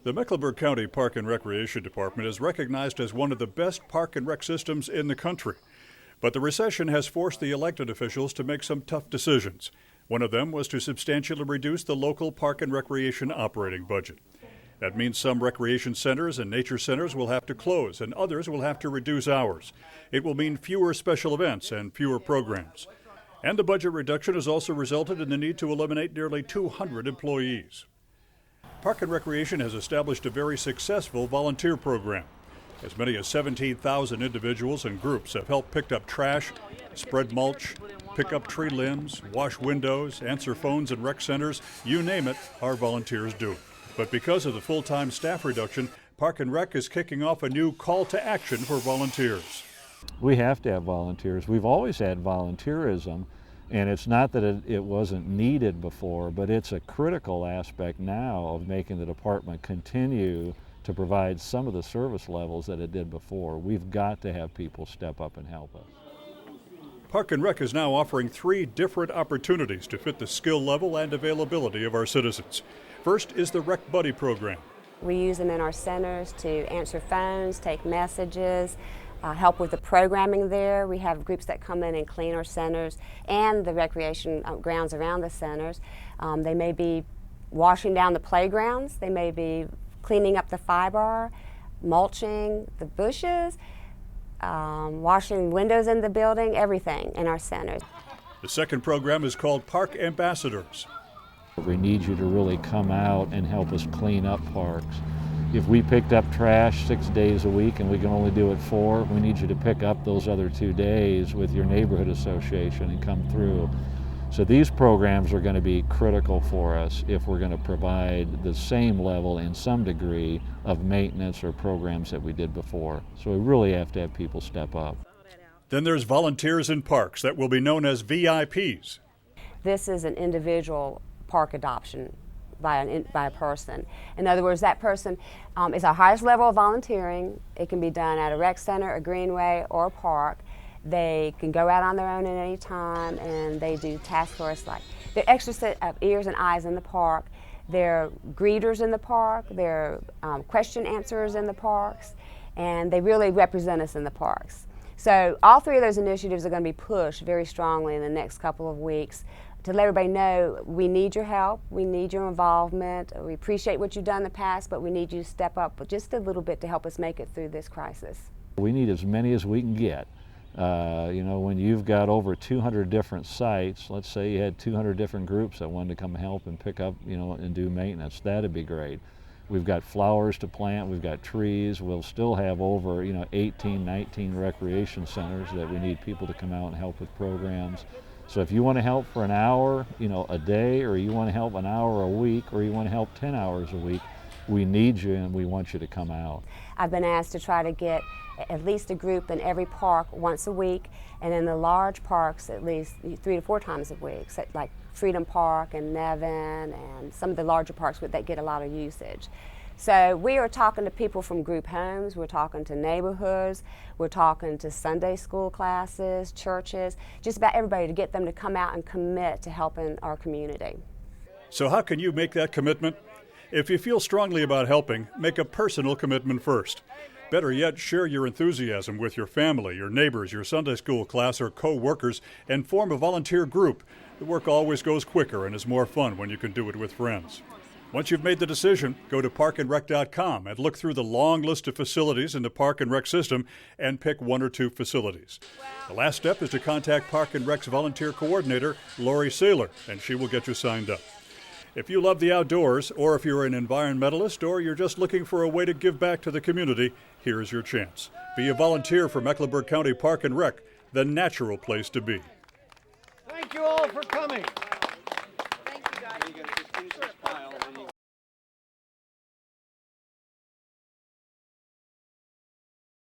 The Mecklenburg County Park and Recreation Department is recognized as one of the best park and rec systems in the country. But the recession has forced the elected officials to make some tough decisions. One of them was to substantially reduce the local park and recreation operating budget. That means some recreation centers and nature centers will have to close and others will have to reduce hours. It will mean fewer special events and fewer programs. And the budget reduction has also resulted in the need to eliminate nearly 200 employees. Park and Recreation has established a very successful volunteer program. As many as 17,000 individuals and groups have helped pick up trash, spread mulch, pick up tree limbs, wash windows, answer phones in rec centers. You name it, our volunteers do it. But because of the full-time staff reduction, Park and Rec is kicking off a new call to action for volunteers. We have to have volunteers. We've always had volunteerism, and it's not that it wasn't needed before, but it's a critical aspect now of making the department continue to provide some of the service levels that it did before. We've got to have people step up and help us. Park and Rec is now offering 3 different opportunities to fit the skill level and availability of our citizens. First is the Rec Buddy program. We use them in our centers to answer phones, take messages, help with the programming there. We have groups that come in and clean our centers and the recreation grounds around the centers. They may be washing down the playgrounds, they may be cleaning up the fiber, mulching the bushes, washing windows in the building, everything in our centers. The second program is called Park Ambassadors. We need you to really come out and help us clean up parks. If we picked up trash 6 days a week and we can only do it 4, we need you to pick up those other 2 days with your neighborhood association and come through. So these programs are going to be critical for us if we're going to provide the same level in some degree of maintenance or programs that we did before. So we really have to have people step up. Then there's Volunteers in Parks that will be known as VIPs. This is an individual park adoption by a person. In other words, that person is our highest level of volunteering. It can be done at a rec center, a greenway, or a park. They can go out on their own at any time, and they do tasks for us like they're extra set of ears and eyes in the park. They're greeters in the park. They're question answerers in the parks, and they really represent us in the parks. So all 3 of those initiatives are going to be pushed very strongly in the next couple of weeks to let everybody know we need your help, we need your involvement, we appreciate what you've done in the past, but we need you to step up just a little bit to help us make it through this crisis. We need as many as we can get. When you've got over 200 different sites, let's say you had 200 different groups that wanted to come help and pick up, and do maintenance, that'd be great. We've got flowers to plant, we've got trees, we'll still have over, 18, 19 recreation centers that we need people to come out and help with programs. So if you want to help for an hour, a day, or you want to help an hour a week, or you want to help 10 hours a week, we need you and we want you to come out. I've been asked to try to get at least a group in every park once a week, and in the large parks at least 3 to 4 times a week, like Freedom Park and Nevin and some of the larger parks that get a lot of usage. So we are talking to people from group homes, we're talking to neighborhoods, we're talking to Sunday school classes, churches, just about everybody to get them to come out and commit to helping our community. So how can you make that commitment? If you feel strongly about helping, make a personal commitment first. Better yet, share your enthusiasm with your family, your neighbors, your Sunday school class, or co-workers, and form a volunteer group. The work always goes quicker and is more fun when you can do it with friends. Once you've made the decision, go to parkandrec.com and look through the long list of facilities in the Park and Rec system and pick 1 or 2 facilities. The last step is to contact Park and Rec's volunteer coordinator, Lori Saylor, and she will get you signed up. If you love the outdoors, or if you're an environmentalist, or you're just looking for a way to give back to the community, here's your chance. Be a volunteer for Mecklenburg County Park and Rec, the natural place to be. Thank you all for coming.